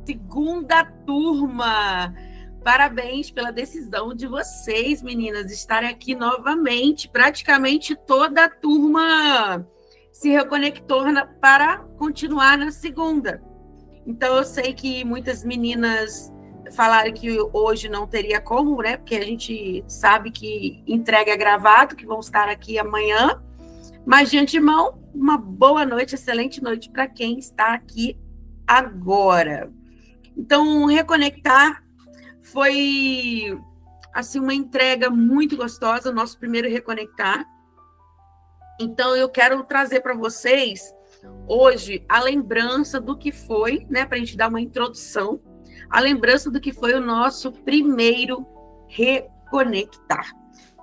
segunda turma. Parabéns pela decisão de vocês, meninas, estarem aqui novamente. Praticamente toda a turma se reconectou para continuar na segunda. Então, eu sei que muitas meninas falaram que hoje não teria como, né? Porque a gente sabe que entrega gravado, que vão estar aqui amanhã. Mas, de antemão, uma boa noite, excelente noite para quem está aqui agora. Então, reconectar foi assim uma entrega muito gostosa, nosso primeiro reconectar. Então, eu quero trazer para vocês hoje a lembrança do que foi, né, para a gente dar uma introdução, a lembrança do que foi o nosso primeiro reconectar.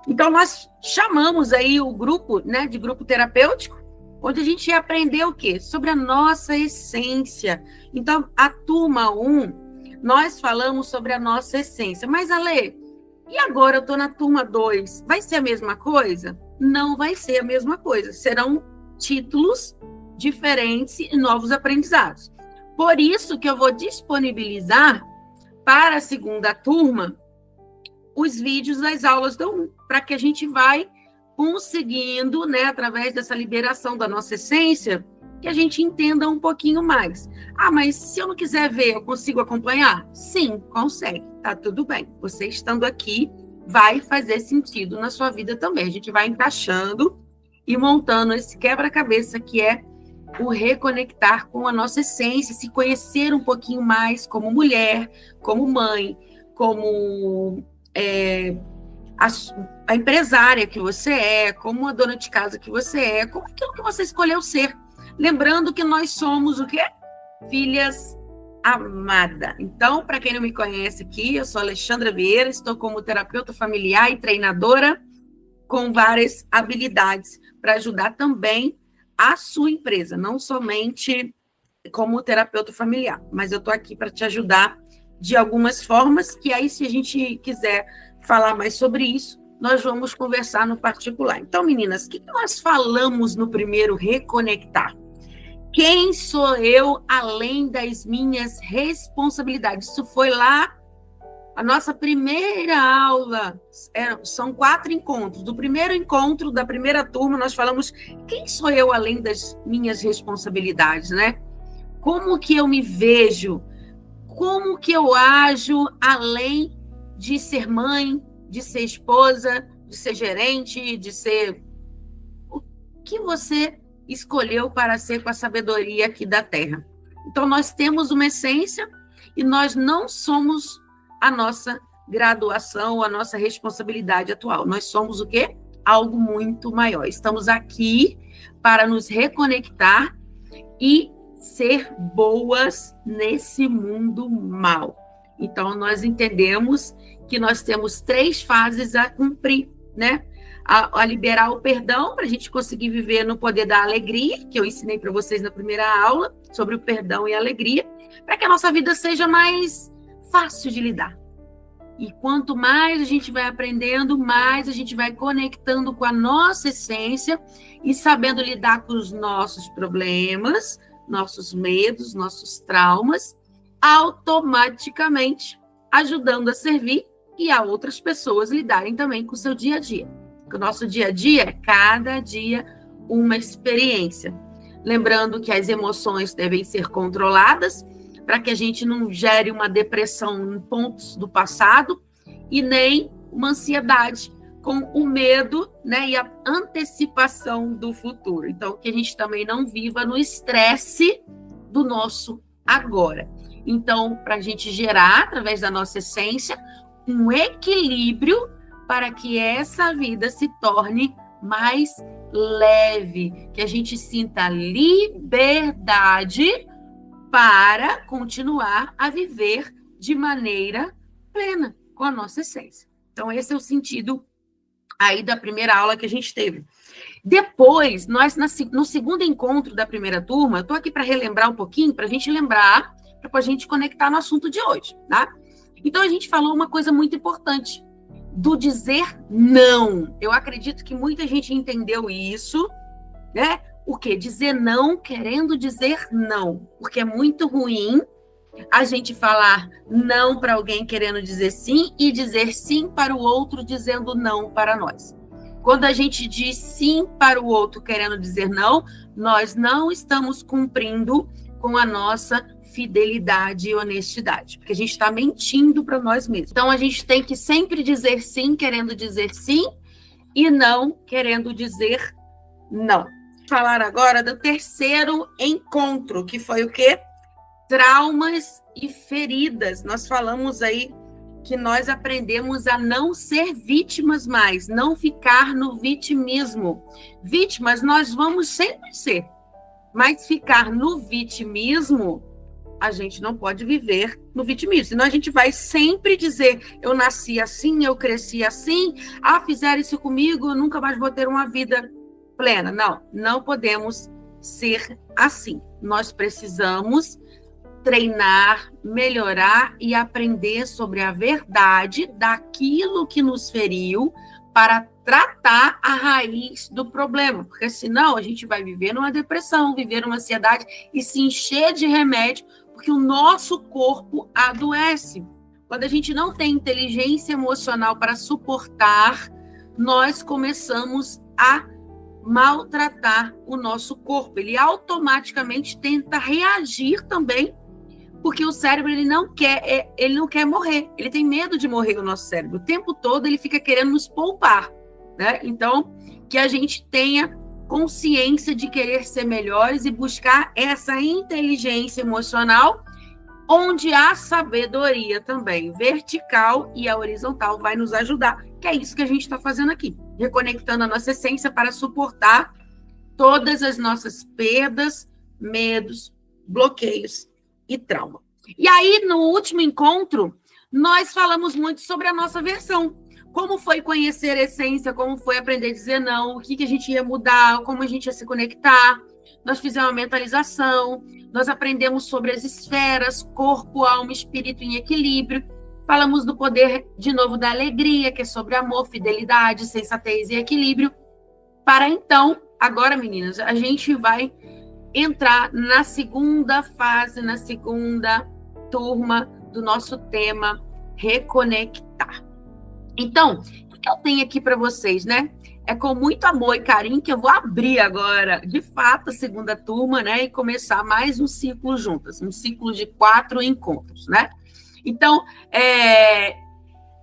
Então, nós chamamos aí o grupo, né, de grupo terapêutico, onde a gente aprendeu o quê? Sobre a nossa essência. Então, a turma 1, nós falamos sobre a nossa essência. Mas, Ale, e agora eu estou na turma 2, vai ser a mesma coisa? Não vai ser a mesma coisa. Serão títulos diferentes e novos aprendizados. Por isso que eu vou disponibilizar para a segunda turma os vídeos das aulas da 1, para que a gente vai conseguindo, né, através dessa liberação da nossa essência, que a gente entenda um pouquinho mais. Ah, mas se eu não quiser ver, eu consigo acompanhar? Sim, consegue, tá tudo bem. Você estando aqui vai fazer sentido na sua vida também. A gente vai encaixando e montando esse quebra-cabeça que é o reconectar com a nossa essência, se conhecer um pouquinho mais como mulher, como mãe, como a empresária que você é, como a dona de casa que você é, como aquilo que você escolheu ser. Lembrando que nós somos o quê? Filhas amadas. Então, para quem não me conhece aqui, eu sou Alexandra Vieira, estou como terapeuta familiar e treinadora com várias habilidades para ajudar também a sua empresa, não somente como terapeuta familiar, mas eu estou aqui para te ajudar de algumas formas, que aí, se a gente quiser falar mais sobre isso, nós vamos conversar no particular. Então, meninas, o que nós falamos no primeiro reconectar? Quem sou eu além das minhas responsabilidades? Isso foi lá, a nossa primeira aula, são 4 encontros. Do primeiro encontro, da primeira turma, nós falamos quem sou eu além das minhas responsabilidades, né? Como que eu me vejo? Como que eu ajo além de ser mãe, de ser esposa, de ser gerente, de ser... O que você escolheu para ser com a sabedoria aqui da Terra? Então, nós temos uma essência e nós não somos a nossa graduação, a nossa responsabilidade atual. Nós somos o quê? Algo muito maior. Estamos aqui para nos reconectar e ser boas nesse mundo mal. Então, nós entendemos que nós temos 3 fases a cumprir, né? A liberar o perdão, para a gente conseguir viver no poder da alegria, que eu ensinei para vocês na primeira aula, sobre o perdão e a alegria, para que a nossa vida seja mais fácil de lidar. E quanto mais a gente vai aprendendo, mais a gente vai conectando com a nossa essência e sabendo lidar com os nossos problemas, nossos medos, nossos traumas, automaticamente ajudando a servir e a outras pessoas lidarem também com o seu dia a dia. Porque o nosso dia a dia é cada dia uma experiência. Lembrando que as emoções devem ser controladas para que a gente não gere uma depressão em pontos do passado e nem uma ansiedade com o medo, né, e a antecipação do futuro. Então, que a gente também não viva no estresse do nosso agora. Então, para a gente gerar, através da nossa essência, um equilíbrio para que essa vida se torne mais leve, que a gente sinta liberdade para continuar a viver de maneira plena, com a nossa essência. Então, esse é o sentido aí da primeira aula que a gente teve. Depois, nós, no segundo encontro da primeira turma, eu estou aqui para relembrar um pouquinho, para a gente lembrar, para a gente conectar no assunto de hoje, tá? Então, a gente falou uma coisa muito importante, do dizer não. Eu acredito que muita gente entendeu isso, né? O quê? Dizer não querendo dizer não, porque é muito ruim A gente falar não para alguém querendo dizer sim e dizer sim para o outro dizendo não para nós. Quando a gente diz sim para o outro querendo dizer não, nós não estamos cumprindo com a nossa fidelidade e honestidade, porque a gente está mentindo para nós mesmos. Então, a gente tem que sempre dizer sim querendo dizer sim e não querendo dizer não. Falar agora do terceiro encontro, que foi o quê? Traumas e feridas. Nós falamos aí que nós aprendemos a não ser vítimas mais, não ficar no vitimismo. Vítimas nós vamos sempre ser, mas ficar no vitimismo, a gente não pode viver no vitimismo. Senão a gente vai sempre dizer, eu nasci assim, eu cresci assim, fizeram isso comigo, eu nunca mais vou ter uma vida plena. Não, não podemos ser assim. Nós precisamos treinar, melhorar e aprender sobre a verdade daquilo que nos feriu para tratar a raiz do problema, porque senão a gente vai viver numa depressão, viver numa ansiedade e se encher de remédio, porque o nosso corpo adoece. Quando a gente não tem inteligência emocional para suportar, nós começamos a maltratar o nosso corpo. Ele automaticamente tenta reagir também, porque o cérebro ele não quer morrer, ele tem medo de morrer, o nosso cérebro. O tempo todo ele fica querendo nos poupar, né? Então, que a gente tenha consciência de querer ser melhores e buscar essa inteligência emocional, onde a sabedoria também vertical e a horizontal vai nos ajudar, que é isso que a gente está fazendo aqui, reconectando a nossa essência para suportar todas as nossas perdas, medos, bloqueios e trauma. E aí, no último encontro, nós falamos muito sobre a nossa versão. Como foi conhecer a essência, como foi aprender a dizer não, o que a gente ia mudar, como a gente ia se conectar. Nós fizemos uma mentalização, nós aprendemos sobre as esferas, corpo, alma, espírito em equilíbrio. Falamos do poder, de novo, da alegria, que é sobre amor, fidelidade, sensatez e equilíbrio. Para então, agora, meninas, a gente vai entrar na segunda fase, na segunda turma do nosso tema, reconectar. Então, o que eu tenho aqui para vocês, né? É com muito amor e carinho que eu vou abrir agora, de fato, a segunda turma, né? E começar mais um ciclo juntas, um ciclo de 4 encontros, né? Então,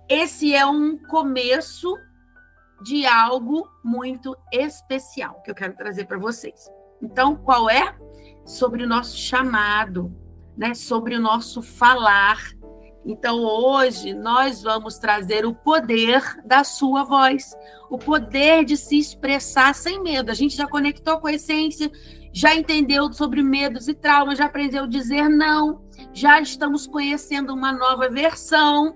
esse é um começo de algo muito especial que eu quero trazer para vocês. Então, qual é? Sobre o nosso chamado, né? Sobre o nosso falar. Então, hoje, nós vamos trazer o poder da sua voz, o poder de se expressar sem medo. A gente já conectou com a essência, já entendeu sobre medos e traumas, já aprendeu a dizer não, já estamos conhecendo uma nova versão.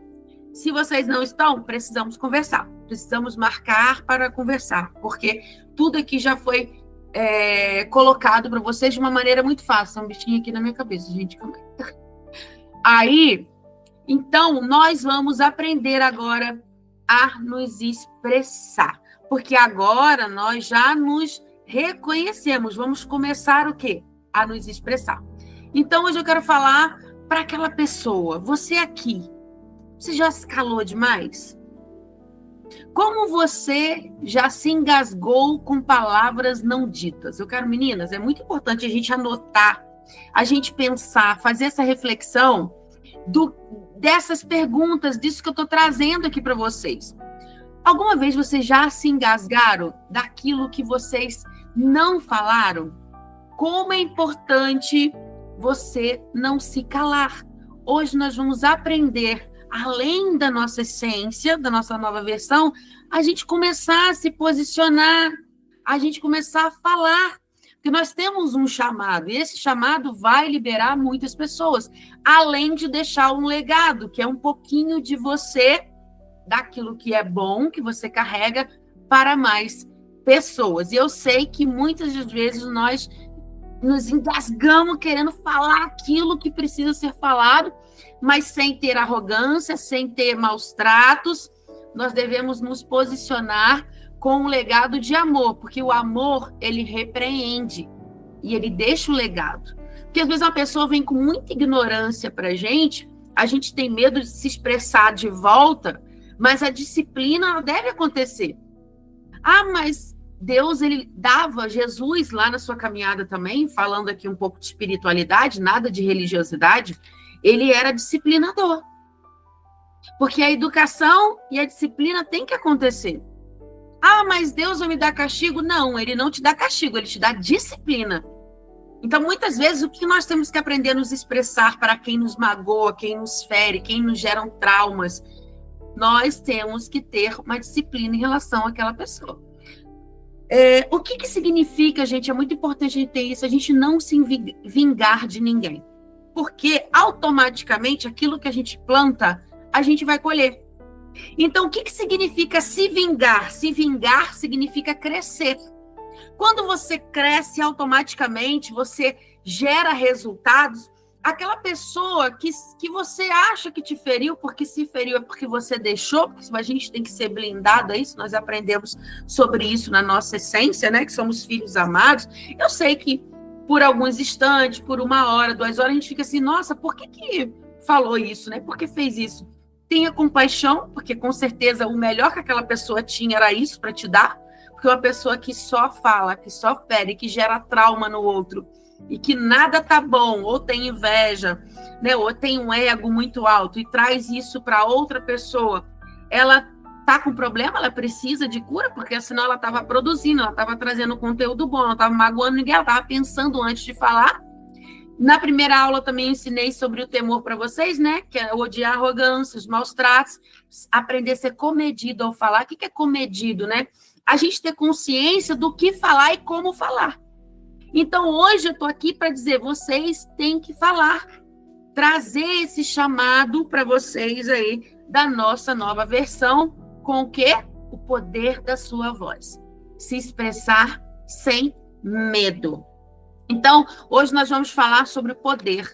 Se vocês não estão, precisamos conversar, precisamos marcar para conversar, porque tudo aqui já foi colocado para vocês de uma maneira muito fácil. Um bichinho aqui na minha cabeça, gente. Aí, então, nós vamos aprender agora a nos expressar, porque agora nós já nos reconhecemos. Vamos começar o quê? A nos expressar. Então, hoje eu quero falar para aquela pessoa, você aqui, você já se calou demais? Como você já se engasgou com palavras não ditas? Eu quero, meninas, é muito importante a gente anotar, a gente pensar, fazer essa reflexão dessas perguntas, disso que eu estou trazendo aqui para vocês. Alguma vez vocês já se engasgaram daquilo que vocês não falaram? Como é importante você não se calar. Hoje nós vamos aprender, além da nossa essência, da nossa nova versão, a gente começar a se posicionar, a gente começar a falar, porque nós temos um chamado, e esse chamado vai liberar muitas pessoas, além de deixar um legado, que é um pouquinho de você, daquilo que é bom, que você carrega, para mais pessoas. E eu sei que muitas das vezes nós nos engasgamos querendo falar aquilo que precisa ser falado, mas sem ter arrogância, sem ter maus tratos. Nós devemos nos posicionar com um legado de amor, porque o amor, ele repreende e ele deixa o legado. Porque às vezes uma pessoa vem com muita ignorância para a gente tem medo de se expressar de volta, mas a disciplina ela deve acontecer. Ah, mas Deus, ele dava Jesus lá na sua caminhada também, falando aqui um pouco de espiritualidade, nada de religiosidade, ele era disciplinador. Porque a educação e a disciplina tem que acontecer. Ah, mas Deus vai me dar castigo? Não, ele não te dá castigo, ele te dá disciplina. Então, muitas vezes, o que nós temos que aprender a nos expressar para quem nos magoa, quem nos fere, quem nos geram traumas, nós temos que ter uma disciplina em relação àquela pessoa. O que significa, gente? É muito importante a gente ter isso, a gente não se vingar de ninguém. Porque, automaticamente, aquilo que a gente planta, a gente vai colher. Então, o que significa se vingar? Se vingar significa crescer. Quando você cresce, automaticamente você gera resultados. Aquela pessoa que você acha que te feriu, porque se feriu é porque você deixou, porque a gente tem que ser blindado a isso, nós aprendemos sobre isso na nossa essência, né? Que somos filhos amados. Eu sei que por alguns instantes, por 1 hora, 2 horas, a gente fica assim, nossa, por que falou isso, né? Por que fez isso? Tenha compaixão, porque com certeza o melhor que aquela pessoa tinha era isso para te dar. Porque uma pessoa que só fala, que só fere, que gera trauma no outro, e que nada tá bom, ou tem inveja, né, ou tem um ego muito alto, e traz isso para outra pessoa, ela tá com problema, ela precisa de cura, porque senão ela estava produzindo, ela estava trazendo conteúdo bom, ela não estava magoando ninguém, ela estava pensando antes de falar. Na primeira aula também ensinei sobre o temor para vocês, né? Que é odiar a arrogância, os maus tratos, aprender a ser comedido ao falar. O que é comedido, né? A gente ter consciência do que falar e como falar. Então, hoje eu estou aqui para dizer, vocês têm que falar, trazer esse chamado para vocês aí da nossa nova versão, com o quê? O poder da sua voz. Se expressar sem medo. Então, hoje nós vamos falar sobre o poder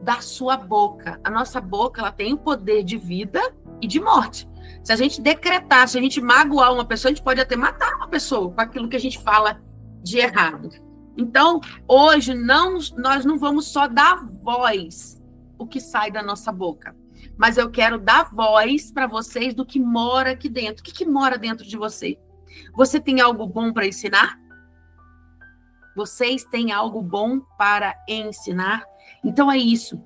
da sua boca. A nossa boca, ela tem o poder de vida e de morte. Se a gente decretar, se a gente magoar uma pessoa, a gente pode até matar uma pessoa com aquilo que a gente fala de errado. Então, hoje, nós não vamos só dar voz o que sai da nossa boca, mas eu quero dar voz para vocês do que mora aqui dentro. O que mora dentro de você? Você tem algo bom para ensinar? Vocês têm algo bom para ensinar? Então é isso.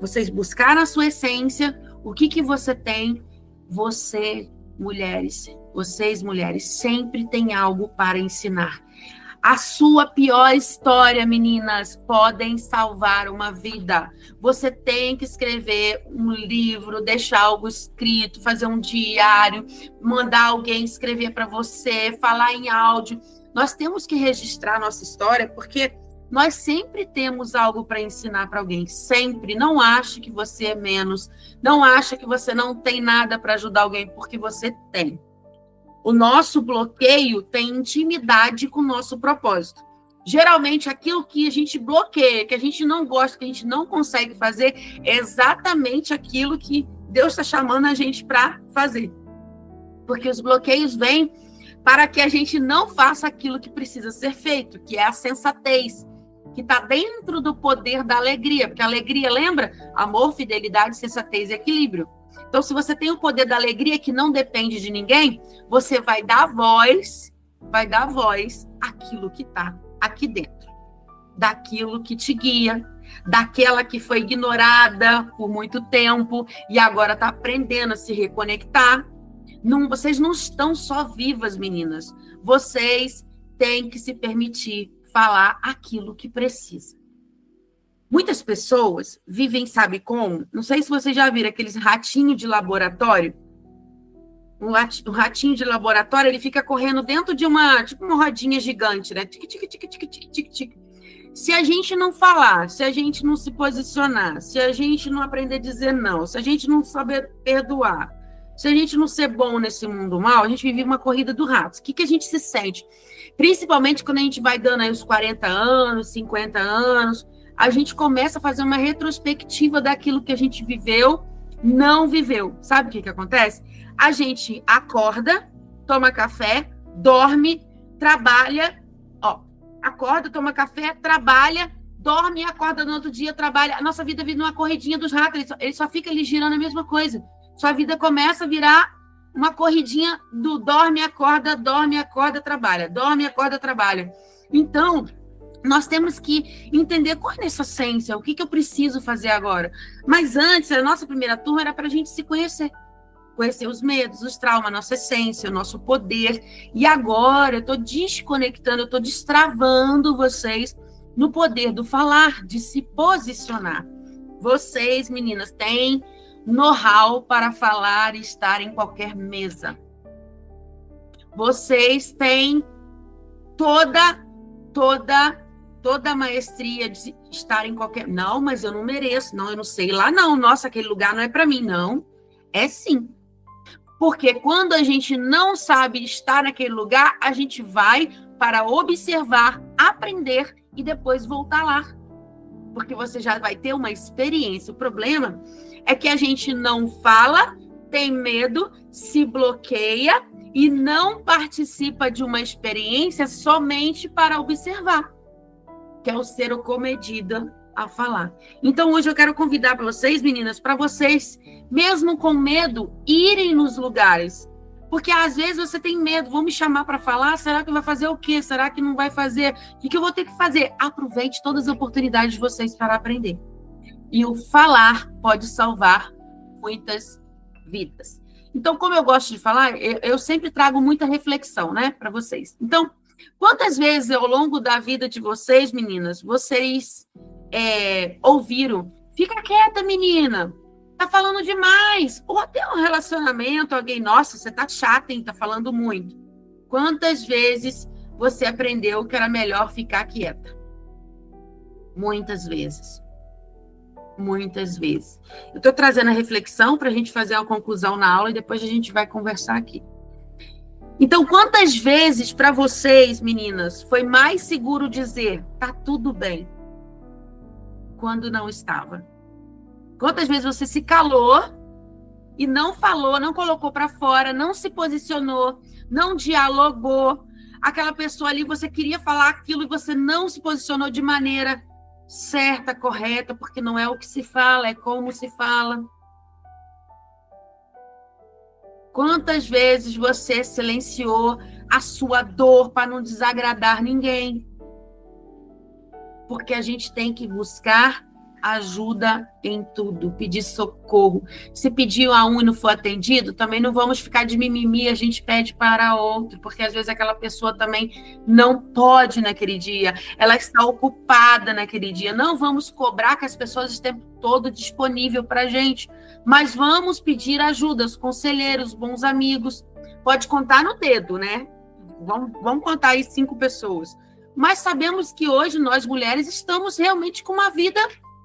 Vocês buscaram a sua essência, o que você tem? Vocês, mulheres, sempre têm algo para ensinar. A sua pior história, meninas, podem salvar uma vida. Você tem que escrever um livro, deixar algo escrito, fazer um diário, mandar alguém escrever para você, falar em áudio. Nós temos que registrar a nossa história, porque nós sempre temos algo para ensinar para alguém. Sempre. Não ache que você é menos. Não ache que você não tem nada para ajudar alguém, porque você tem. O nosso bloqueio tem intimidade com o nosso propósito. Geralmente, aquilo que a gente bloqueia, que a gente não gosta, que a gente não consegue fazer, é exatamente aquilo que Deus está chamando a gente para fazer. Porque os bloqueios vêm para que a gente não faça aquilo que precisa ser feito, que é a sensatez, que está dentro do poder da alegria. Porque a alegria, lembra? Amor, fidelidade, sensatez e equilíbrio. Então, se você tem o poder da alegria que não depende de ninguém, você vai dar voz àquilo que está aqui dentro, daquilo que te guia, daquela que foi ignorada por muito tempo e agora está aprendendo a se reconectar. Não, vocês não estão só vivas, meninas. Vocês têm que se permitir falar aquilo que precisa. Muitas pessoas vivem, sabe como? Não sei se vocês já viram aqueles ratinhos de laboratório. Um ratinho de laboratório, ele fica correndo dentro de uma rodinha gigante, né? Tic, tic, tic, tic, tic, tic, tic. Se a gente não falar, se a gente não se posicionar, se a gente não aprender a dizer não, se a gente não saber perdoar, se a gente não ser bom nesse mundo mal, a gente vive uma corrida do rato. O que a gente se sente? Principalmente quando a gente vai dando aí os 40 anos, 50 anos, a gente começa a fazer uma retrospectiva daquilo que a gente viveu, não viveu. Sabe o que acontece? A gente acorda, toma café, dorme, trabalha, acorda, toma café, trabalha, dorme e acorda no outro dia, trabalha. A nossa vida vive numa corridinha dos ratos, ele só fica ali girando a mesma coisa. Sua vida começa a virar uma corridinha do dorme, acorda, trabalha. Dorme, acorda, trabalha. Então, nós temos que entender qual é a nossa essência, o que eu preciso fazer agora. Mas antes, a nossa primeira turma era para a gente se conhecer. Conhecer os medos, os traumas, a nossa essência, o nosso poder. E agora eu estou desconectando, eu estou destravando vocês no poder do falar, de se posicionar. Vocês, meninas, têm know-how para falar e estar em qualquer mesa. Vocês têm toda a maestria de estar em qualquer... Não, mas eu não mereço. Não, eu não sei. Lá não. Nossa, aquele lugar não é para mim. Não. É sim. Porque quando a gente não sabe estar naquele lugar, a gente vai para observar, aprender e depois voltar lá. Porque você já vai ter uma experiência. O problema é que a gente não fala, tem medo, se bloqueia e não participa de uma experiência somente para observar, que é o ser comedida a falar. Então, hoje eu quero convidar para vocês, meninas, para vocês, mesmo com medo, irem nos lugares. Porque às vezes você tem medo, vão me chamar para falar, será que vai fazer o quê? Será que não vai fazer? O que eu vou ter que fazer? Aproveite todas as oportunidades de vocês para aprender. E o falar pode salvar muitas vidas. Então, como eu gosto de falar, eu sempre trago muita reflexão, né, para vocês. Então, quantas vezes ao longo da vida de vocês, meninas, vocês ouviram, fica quieta, menina, tá falando demais, ou até um relacionamento, alguém, nossa, você tá chata, hein, tá falando muito. Quantas vezes você aprendeu que era melhor ficar quieta? Muitas vezes. Muitas vezes. Eu tô trazendo a reflexão para a gente fazer uma conclusão na aula e depois a gente vai conversar aqui. Então, quantas vezes para vocês, meninas, foi mais seguro dizer, tá tudo bem, quando não estava? Quantas vezes você se calou e não falou, não colocou para fora, não se posicionou, não dialogou? Aquela pessoa ali, você queria falar aquilo e você não se posicionou de maneira certa, correta, porque não é o que se fala, é como se fala. Quantas vezes você silenciou a sua dor para não desagradar ninguém? Porque a gente tem que buscar ajuda em tudo, pedir socorro. Se pediu a um e não for atendido, também não vamos ficar de mimimi, a gente pede para outro, porque às vezes aquela pessoa também não pode naquele dia, ela está ocupada naquele dia. Não vamos cobrar que as pessoas estejam todo disponível para a gente, mas vamos pedir ajuda, os conselheiros, bons amigos. Pode contar no dedo, né? Vamos contar aí 5 pessoas. Mas sabemos que hoje nós, mulheres, estamos realmente com uma vida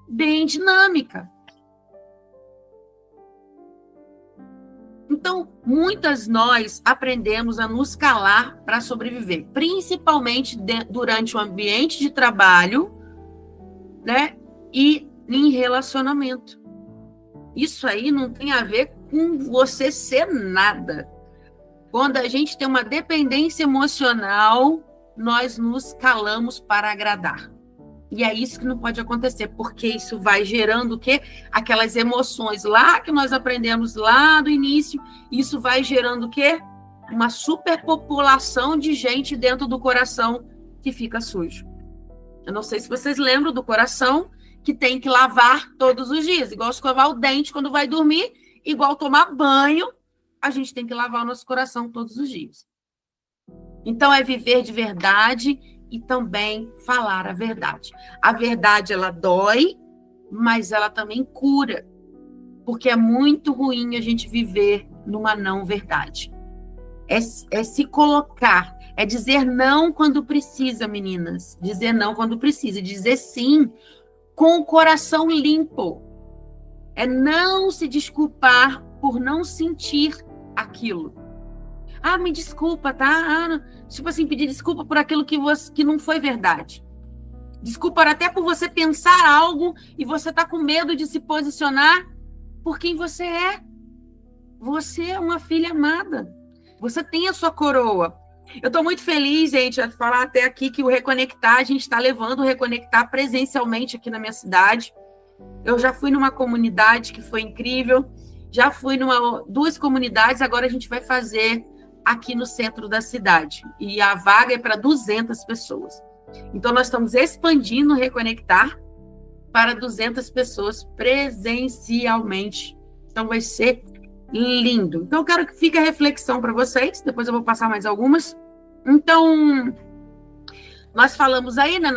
bem dinâmica. Então, muitas nós aprendemos a nos calar para sobreviver, principalmente durante o ambiente de trabalho, né? E em relacionamento. Isso aí não tem a ver com você ser nada. Quando a gente tem uma dependência emocional, nós nos calamos para agradar. E é isso que não pode acontecer, porque isso vai gerando o quê? Aquelas emoções lá que nós aprendemos lá do início, isso vai gerando o quê? Uma superpopulação de gente dentro do coração que fica sujo. Eu não sei se vocês lembram do coração que tem que lavar todos os dias, igual escovar o dente quando vai dormir, igual tomar banho, a gente tem que lavar o nosso coração todos os dias. Então, é viver de verdade e também falar a verdade. A verdade, ela dói, mas ela também cura, porque é muito ruim a gente viver numa não verdade. É se colocar, é dizer não quando precisa, meninas. Dizer não quando precisa, dizer sim com o coração limpo. É não se desculpar por não sentir aquilo. Ah, me desculpa, tá? Tipo assim, pedir desculpa por aquilo que não foi verdade. Desculpa até por você pensar algo e você tá com medo de se posicionar por quem você é. Você é uma filha amada. Você tem a sua coroa. Eu estou muito feliz, gente, a falar até aqui que o Reconectar, a gente está levando o Reconectar presencialmente aqui na minha cidade. Eu já fui numa comunidade que foi incrível, já fui numa 2 comunidades, agora a gente vai fazer aqui no centro da cidade. E a vaga é para 200 pessoas. Então, nós estamos expandindo o Reconectar para 200 pessoas presencialmente. Então, vai ser lindo. Então, eu quero que fique a reflexão para vocês, depois eu vou passar mais algumas. Então, nós falamos aí, né,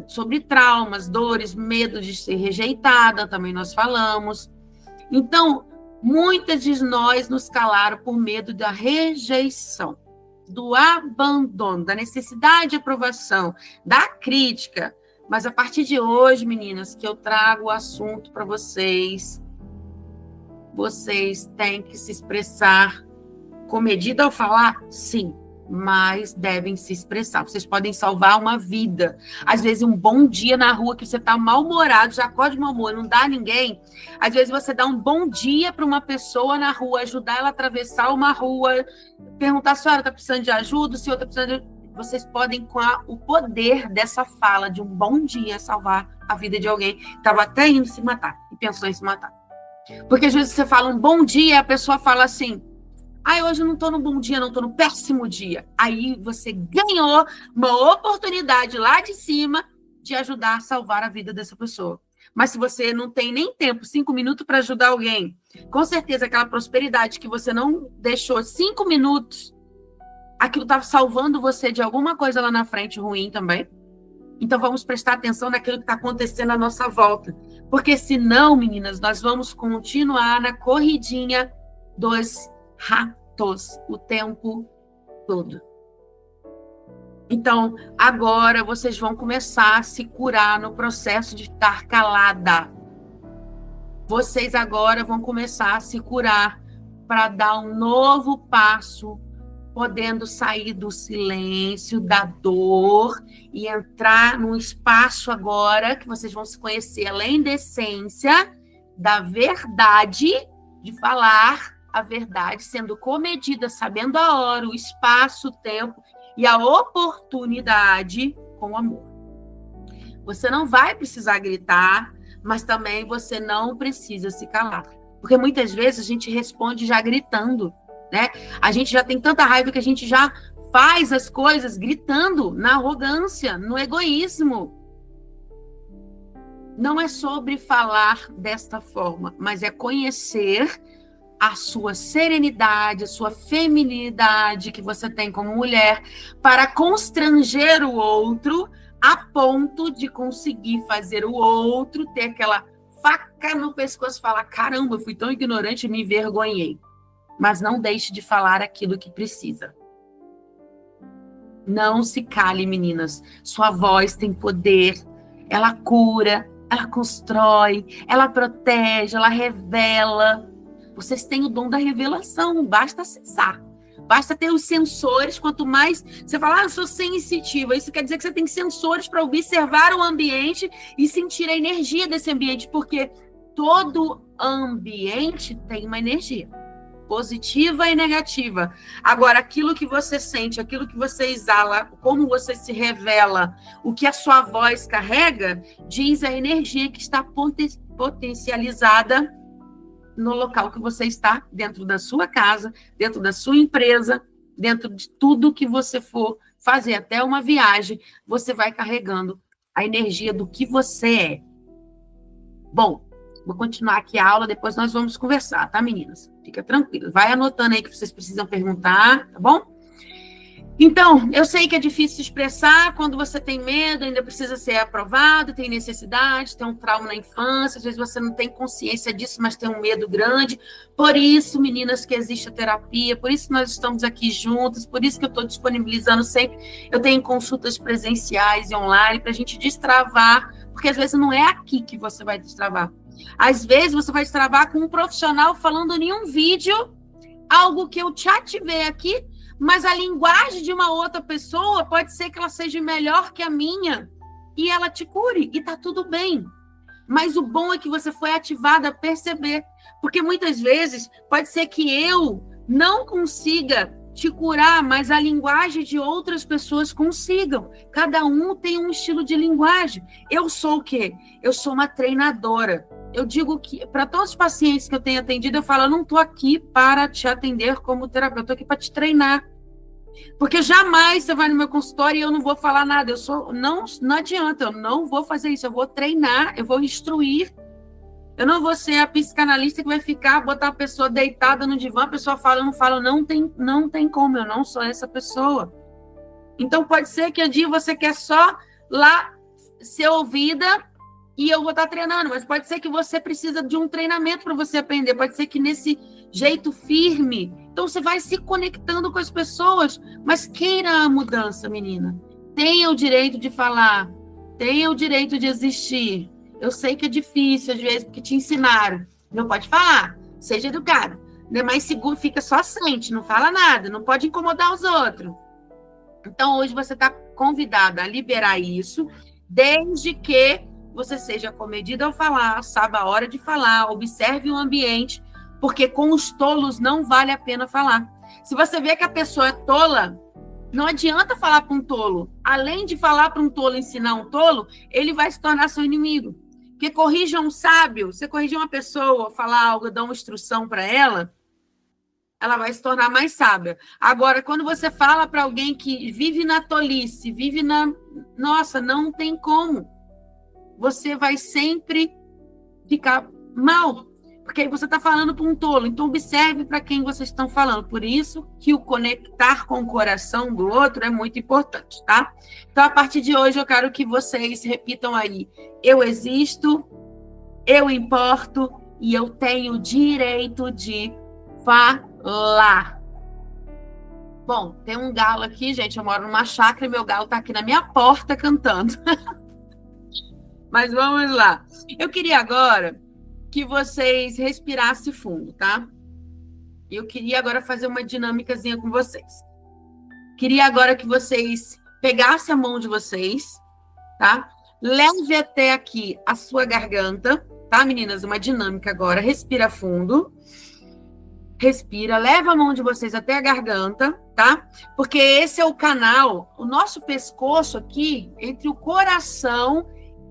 sobre traumas, dores, medo de ser rejeitada, também nós falamos. Então, muitas de nós nos calaram por medo da rejeição, do abandono, da necessidade de aprovação, da crítica. Mas a partir de hoje, meninas, que eu trago o assunto para vocês, vocês têm que se expressar comedida ao falar? Sim, mas devem se expressar. Vocês podem salvar uma vida. Às vezes, um bom dia na rua, que você está mal-humorado, já acorda de mau humor, não dá a ninguém. Às vezes, você dá um bom dia para uma pessoa na rua, ajudar ela a atravessar uma rua, perguntar se a senhora está precisando de ajuda, se outra está precisando de... Vocês podem, com o poder dessa fala, de um bom dia, salvar a vida de alguém que estava até indo se matar e pensou em se matar. Porque às vezes você fala um bom dia, a pessoa fala assim: hoje eu não estou no bom dia, não, estou no péssimo dia. Aí você ganhou uma oportunidade lá de cima de ajudar a salvar a vida dessa pessoa. Mas se você não tem nem tempo, 5 minutos para ajudar alguém, com certeza aquela prosperidade que você não deixou 5 minutos, aquilo estava salvando você de alguma coisa lá na frente ruim também. Então vamos prestar atenção naquilo que está acontecendo à nossa volta. Porque senão, meninas, nós vamos continuar na corridinha dos ratos o tempo todo. Então, agora vocês vão começar a se curar no processo de estar calada. Vocês agora vão começar a se curar para dar um novo passo, podendo sair do silêncio, da dor e entrar num espaço agora que vocês vão se conhecer além da essência, da verdade, de falar a verdade, sendo comedida, sabendo a hora, o espaço, o tempo e a oportunidade com amor. Você não vai precisar gritar, mas também você não precisa se calar. Porque muitas vezes a gente responde já gritando, né? A gente já tem tanta raiva que a gente já faz as coisas gritando, na arrogância, no egoísmo. Não é sobre falar desta forma, mas é conhecer a sua serenidade, a sua feminilidade que você tem como mulher, para constranger o outro a ponto de conseguir fazer o outro ter aquela faca no pescoço e falar: caramba, eu fui tão ignorante, me envergonhei. Mas não deixe de falar aquilo que precisa. Não se cale, meninas. Sua voz tem poder. Ela cura, ela constrói, ela protege, ela revela. Vocês têm o dom da revelação, basta acessar. Basta ter os sensores. Quanto mais você fala: eu sou sensitiva, isso quer dizer que você tem sensores para observar o ambiente e sentir a energia desse ambiente, porque todo ambiente tem uma energia, positiva e negativa. Agora, aquilo que você sente, aquilo que você exala, como você se revela, o que a sua voz carrega, diz a energia que está potencializada no local que você está, dentro da sua casa, dentro da sua empresa, dentro de tudo que você for fazer, até uma viagem, você vai carregando a energia do que você é. Bom, vou continuar aqui a aula, depois nós vamos conversar, tá, meninas? Fica tranquilo. Vai anotando aí que vocês precisam perguntar, tá bom? Então, eu sei que é difícil se expressar quando você tem medo, ainda precisa ser aprovado, tem necessidade, tem um trauma na infância, às vezes você não tem consciência disso, mas tem um medo grande. Por isso, meninas, que existe a terapia, por isso nós estamos aqui juntas, por isso que eu estou disponibilizando sempre. Eu tenho consultas presenciais e online para a gente destravar, porque às vezes não é aqui que você vai destravar. Às vezes você vai destravar com um profissional falando em um vídeo, algo que eu te ativei aqui, mas a linguagem de uma outra pessoa pode ser que ela seja melhor que a minha e ela te cure e tá tudo bem. Mas o bom é que você foi ativada a perceber, porque muitas vezes pode ser que eu não consiga te curar, mas a linguagem de outras pessoas consigam. Cada um tem um estilo de linguagem. Eu sou o quê? Eu sou uma treinadora. Eu digo que, para todos os pacientes que eu tenho atendido, eu falo, eu não estou aqui para te atender como terapeuta, eu estou aqui para te treinar. Porque jamais você vai no meu consultório e eu não vou falar nada. Não adianta, eu não vou fazer isso. Eu vou treinar, eu vou instruir. Eu não vou ser a psicanalista que vai botar a pessoa deitada no divã, a pessoa fala, eu não falo, não tem como, eu não sou essa pessoa. Então, pode ser que um dia você quer só lá ser ouvida e eu vou estar treinando, mas pode ser que você precisa de um treinamento para você aprender, pode ser que nesse jeito firme. Então, você vai se conectando com as pessoas, mas queira a mudança, menina. Tenha o direito de falar, tenha o direito de existir. Eu sei que é difícil, às vezes, porque te ensinaram. Não pode falar, seja educado. Mais seguro, fica só sente, não fala nada, não pode incomodar os outros. Então, hoje você está convidada a liberar isso, desde que você seja comedida ao falar, saiba a hora de falar, observe o ambiente, porque com os tolos não vale a pena falar. Se você vê que a pessoa é tola, não adianta falar para um tolo. Além de falar para um tolo, ensinar um tolo, ele vai se tornar seu inimigo. Porque corrija um sábio, você corrigir uma pessoa, falar algo, dar uma instrução para ela vai se tornar mais sábia. Agora, quando você fala para alguém que vive na tolice, vive na... Nossa, não tem como. Você vai sempre ficar mal, porque aí você está falando para um tolo. Então, observe para quem vocês estão falando. Por isso que o conectar com o coração do outro é muito importante, tá? Então, a partir de hoje, eu quero que vocês repitam aí. Eu existo, eu importo e eu tenho o direito de falar. Bom, tem um galo aqui, gente. Eu moro numa chácara e meu galo está aqui na minha porta cantando. Mas vamos lá. Eu queria agora que vocês respirassem fundo, tá? Eu queria agora fazer uma dinâmicazinha com vocês. Queria agora que vocês pegassem a mão de vocês, tá? Leve até aqui a sua garganta, tá, meninas? Uma dinâmica agora. Respira fundo. Respira, leva a mão de vocês até a garganta, tá? Porque esse é o canal, o nosso pescoço aqui, entre o coração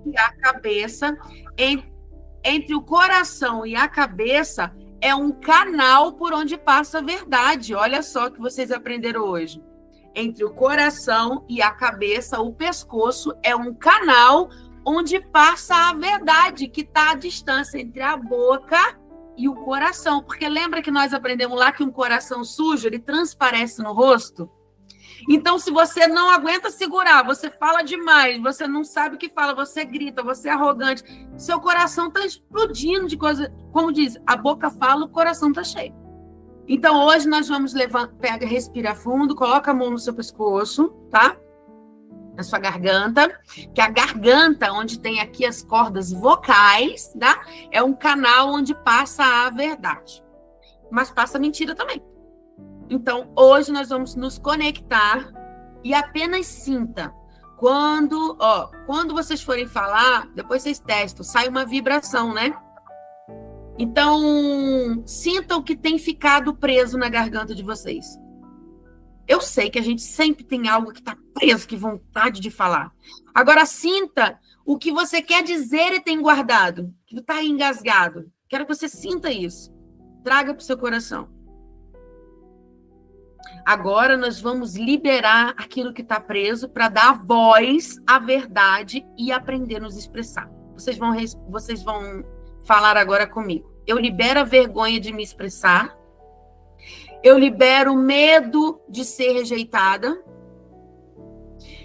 e a cabeça, entre o coração e a cabeça, é um canal por onde passa a verdade. Olha só o que vocês aprenderam hoje. Entre o coração e a cabeça, o pescoço é um canal onde passa a verdade, que está à distância entre a boca e o coração. Porque lembra que nós aprendemos lá que um coração sujo, ele transparece no rosto? Então, se você não aguenta segurar, você fala demais, você não sabe o que fala, você grita, você é arrogante, seu coração está explodindo de coisa. Como diz, a boca fala, o coração está cheio. Então, hoje nós vamos pega, respira fundo, coloca a mão no seu pescoço, tá? Na sua garganta, que a garganta, onde tem aqui as cordas vocais, tá? É um canal onde passa a verdade. Mas passa a mentira também. Então, hoje nós vamos nos conectar e apenas sinta. Quando vocês forem falar, depois vocês testam, sai uma vibração, né? Então, sinta o que tem ficado preso na garganta de vocês. Eu sei que a gente sempre tem algo que está preso, que vontade de falar. Agora, sinta o que você quer dizer e tem guardado, que está engasgado. Quero que você sinta isso. Traga para o seu coração. Agora nós vamos liberar aquilo que está preso para dar voz à verdade e aprender a nos expressar. Vocês vão falar agora comigo. Eu libero a vergonha de me expressar. Eu libero o medo de ser rejeitada.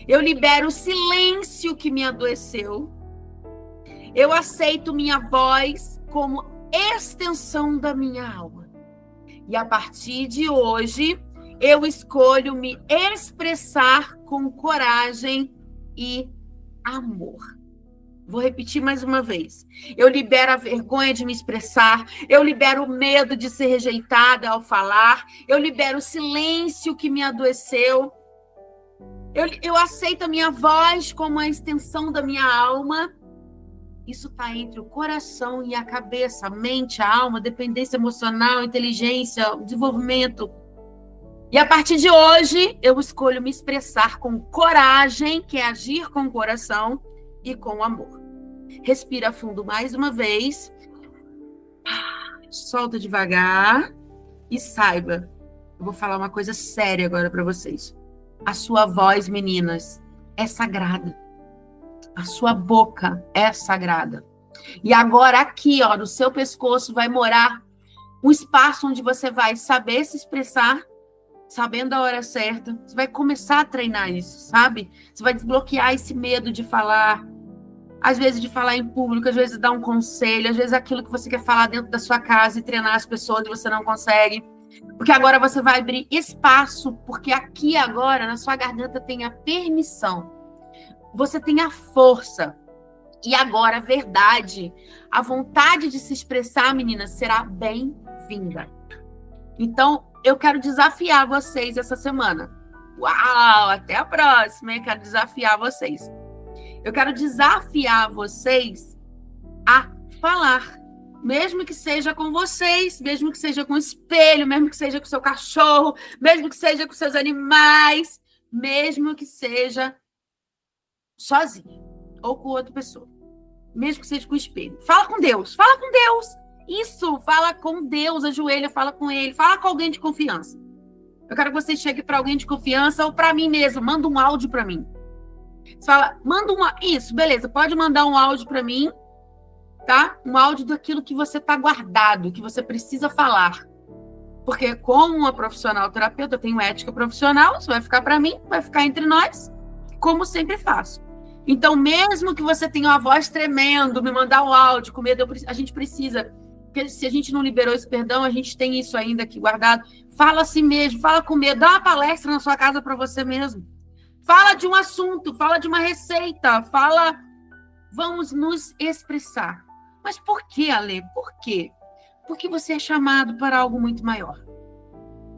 Eu libero o silêncio que me adoeceu. Eu aceito minha voz como extensão da minha alma. E a partir de hoje, eu escolho me expressar com coragem e amor. Vou repetir mais uma vez. Eu libero a vergonha de me expressar. Eu libero o medo de ser rejeitada ao falar. Eu libero o silêncio que me adoeceu. Eu aceito a minha voz como a extensão da minha alma. Isso está entre o coração e a cabeça, a mente, a alma, dependência emocional, inteligência, desenvolvimento. E a partir de hoje, eu escolho me expressar com coragem, que é agir com o coração e com amor. Respira fundo mais uma vez. Solta devagar e saiba, eu vou falar uma coisa séria agora para vocês. A sua voz, meninas, é sagrada. A sua boca é sagrada. E agora aqui, ó, no seu pescoço vai morar um espaço onde você vai saber se expressar, sabendo a hora certa. Você vai começar a treinar isso, sabe? Você vai desbloquear esse medo de falar, às vezes de falar em público, às vezes de dar um conselho, às vezes aquilo que você quer falar dentro da sua casa e treinar as pessoas e você não consegue. Porque agora você vai abrir espaço, porque aqui agora, na sua garganta, tem a permissão. Você tem a força. E agora, a verdade, a vontade de se expressar, meninas, será bem-vinda. Então, eu quero desafiar vocês essa semana. Uau, até a próxima, hein? Quero desafiar vocês. Eu quero desafiar vocês a falar. Mesmo que seja com vocês, mesmo que seja com o espelho, mesmo que seja com o seu cachorro, mesmo que seja com seus animais, mesmo que seja sozinho ou com outra pessoa, mesmo que seja com o espelho. Fala com Deus, fala com Deus. Isso, fala com Deus, ajoelha, fala com Ele, fala com alguém de confiança. Eu quero que você chegue para alguém de confiança ou para mim mesmo, manda um áudio para mim. Você fala, isso, beleza, pode mandar um áudio para mim, tá? Um áudio daquilo que você está guardado, que você precisa falar. Porque como uma profissional terapeuta, eu tenho ética profissional, isso vai ficar para mim, vai ficar entre nós, como sempre faço. Então, mesmo que você tenha uma voz tremendo, me mandar um áudio com medo, a gente precisa, porque se a gente não liberou esse perdão, a gente tem isso ainda aqui guardado. Fala assim mesmo, fala com medo, dá uma palestra na sua casa para você mesmo. Fala de um assunto, fala de uma receita, vamos nos expressar. Mas por que, Ale? Por quê? Porque você é chamado para algo muito maior.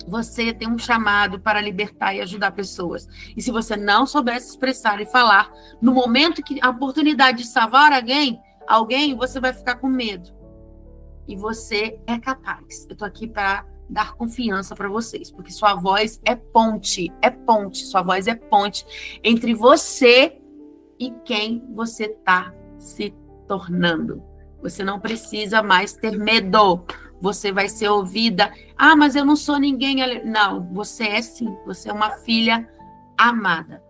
Você tem um chamado para libertar e ajudar pessoas. E se você não souber se expressar e falar, no momento que a oportunidade de salvar alguém, você vai ficar com medo. E você é capaz. Eu estou aqui para dar confiança para vocês, porque sua voz é ponte, sua voz é ponte entre você e quem você está se tornando. Você não precisa mais ter medo. Você vai ser ouvida. Ah, mas eu não sou ninguém. Não, você é sim. Você é uma filha amada.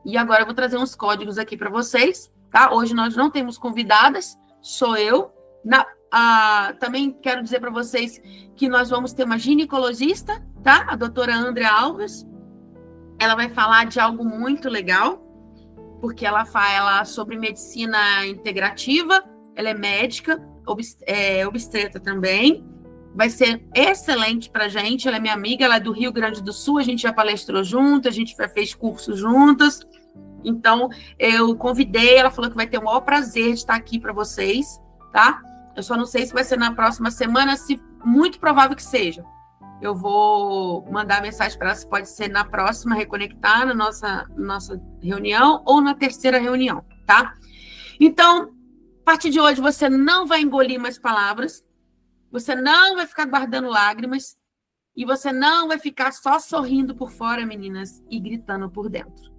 E agora eu vou trazer uns códigos aqui para vocês, tá? Hoje nós não temos convidadas, sou eu. Também quero dizer para vocês que nós vamos ter uma ginecologista, tá? A doutora Andrea Alves. Ela vai falar de algo muito legal, porque ela fala sobre medicina integrativa. Ela é médica, obstetra também. Vai ser excelente para a gente. Ela é minha amiga, ela é do Rio Grande do Sul. A gente já palestrou junto, a gente já fez curso juntas. Então, eu convidei, ela falou que vai ter o maior prazer de estar aqui para vocês, tá? Eu só não sei se vai ser na próxima semana, se muito provável que seja. Eu vou mandar mensagem para ela se pode ser na próxima Reconectar, na nossa reunião, ou na terceira reunião, tá? Então, a partir de hoje, você não vai engolir mais palavras, você não vai ficar guardando lágrimas, e você não vai ficar só sorrindo por fora, meninas, e gritando por dentro.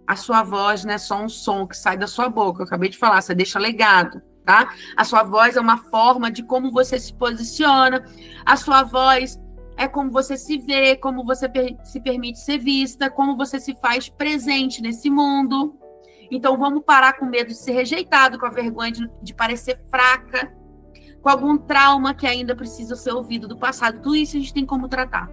A sua voz não é só um som que sai da sua boca, eu acabei de falar, você deixa legado, tá? A sua voz é uma forma de como você se posiciona, a sua voz é como você se vê, como você se permite ser vista, como você se faz presente nesse mundo. Então, vamos parar com medo de ser rejeitado, com a vergonha de parecer fraca, com algum trauma que ainda precisa ser ouvido do passado. Tudo isso a gente tem como tratar.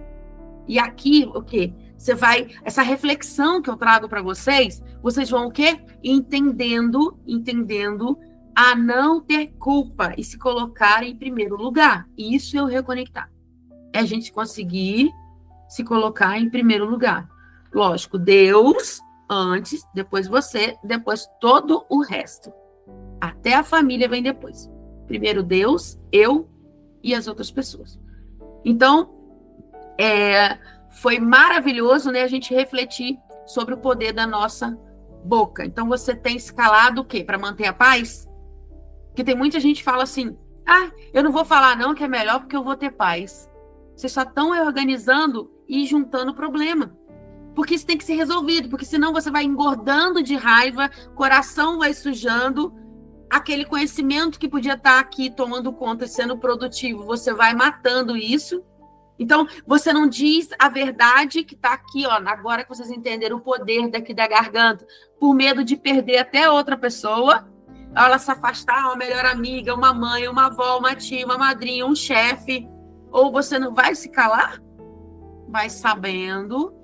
E aqui, o quê? Você vai... Essa reflexão que eu trago para vocês vão o quê? Entendendo a não ter culpa e se colocar em primeiro lugar. Isso é o reconectar. É a gente conseguir se colocar em primeiro lugar. Lógico, Deus... antes, depois você, depois todo o resto. Até a família vem depois. Primeiro Deus, eu e as outras pessoas. Então, foi maravilhoso, né, a gente refletir sobre o poder da nossa boca. Então, você tem escalado o quê? Para manter a paz? Porque tem muita gente que fala assim, eu não vou falar não, que é melhor porque eu vou ter paz. Vocês só estão organizando ir juntando problema. Porque isso tem que ser resolvido, porque senão você vai engordando de raiva, coração vai sujando, aquele conhecimento que podia estar aqui tomando conta e sendo produtivo, você vai matando isso. Então, você não diz a verdade que está aqui, ó, agora que vocês entenderam o poder daqui da garganta, por medo de perder até outra pessoa, ela se afastar, uma melhor amiga, uma mãe, uma avó, uma tia, uma madrinha, um chefe, ou você não vai se calar? Vai sabendo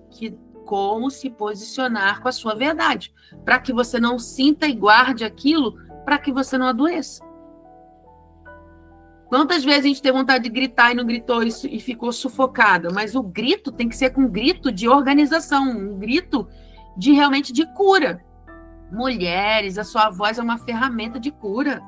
como se posicionar com a sua verdade, para que você não sinta e guarde aquilo, para que você não adoeça. Quantas vezes a gente teve vontade de gritar e não gritou isso e ficou sufocada? Mas o grito tem que ser com um grito de organização, um grito de realmente de cura. Mulheres, a sua voz é uma ferramenta de cura.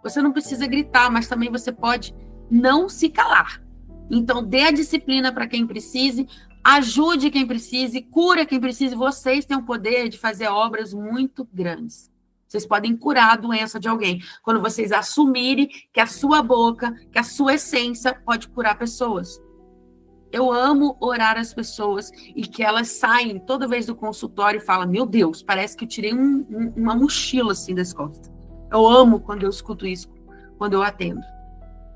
Você não precisa gritar, mas também você pode não se calar. Então, dê a disciplina para quem precise, ajude quem precise, cura quem precise. Vocês têm o poder de fazer obras muito grandes. Vocês podem curar a doença de alguém. Quando vocês assumirem que a sua boca, que a sua essência pode curar pessoas. Eu amo orar as pessoas e que elas saem toda vez do consultório e falam, meu Deus, parece que eu tirei uma mochila assim das costas. Eu amo quando eu escuto isso, quando eu atendo.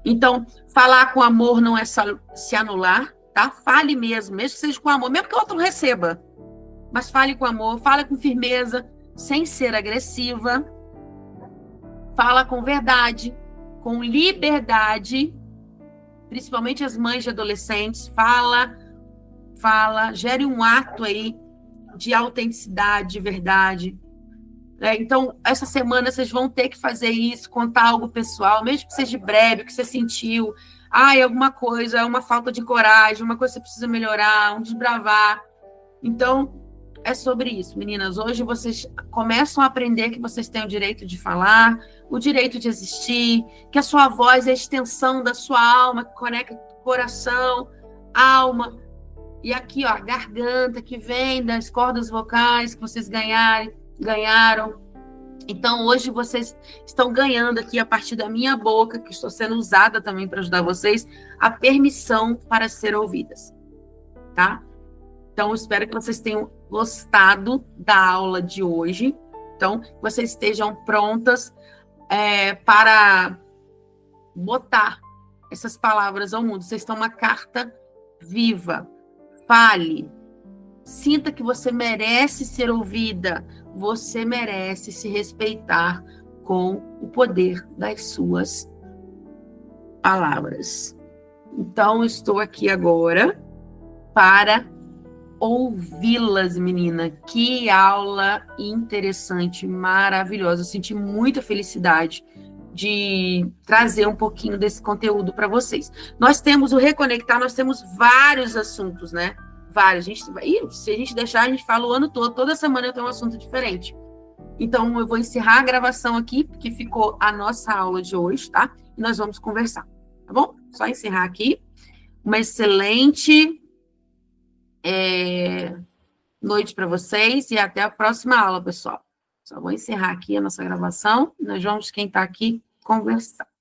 Então, falar com amor não é só se anular, tá? Fale mesmo que seja com amor, mesmo que o outro não receba. Mas fale com amor, fale com firmeza, sem ser agressiva. Fala com verdade, com liberdade, principalmente as mães de adolescentes. Fala, gere um ato aí de autenticidade, de verdade. Então, essa semana vocês vão ter que fazer isso, contar algo pessoal, mesmo que seja breve, que você sentiu. Alguma coisa, é uma falta de coragem, uma coisa que você precisa melhorar, um desbravar. Então, é sobre isso, meninas. Hoje vocês começam a aprender que vocês têm o direito de falar, o direito de existir, que a sua voz é a extensão da sua alma, que conecta coração, alma. E aqui, ó, a garganta que vem das cordas vocais que vocês ganharam. Então, hoje vocês estão ganhando aqui, a partir da minha boca, que estou sendo usada também para ajudar vocês, a permissão para ser ouvidas, tá? Então, espero que vocês tenham gostado da aula de hoje. Então, que vocês estejam prontas para botar essas palavras ao mundo. Vocês estão uma carta viva. Fale. Sinta que você merece ser ouvida. Você merece se respeitar com o poder das suas palavras. Então, estou aqui agora para ouvi-las, menina. Que aula interessante, maravilhosa. Eu senti muita felicidade de trazer um pouquinho desse conteúdo para vocês. Nós temos o Reconectar, nós temos vários assuntos, né? Vários. Se a gente deixar, a gente fala o ano todo. Toda semana eu tenho um assunto diferente. Então, eu vou encerrar a gravação aqui, porque ficou a nossa aula de hoje, tá? E nós vamos conversar, tá bom? Só encerrar aqui. Uma excelente noite para vocês e até a próxima aula, pessoal. Só vou encerrar aqui a nossa gravação. Nós vamos, quem está aqui, conversar.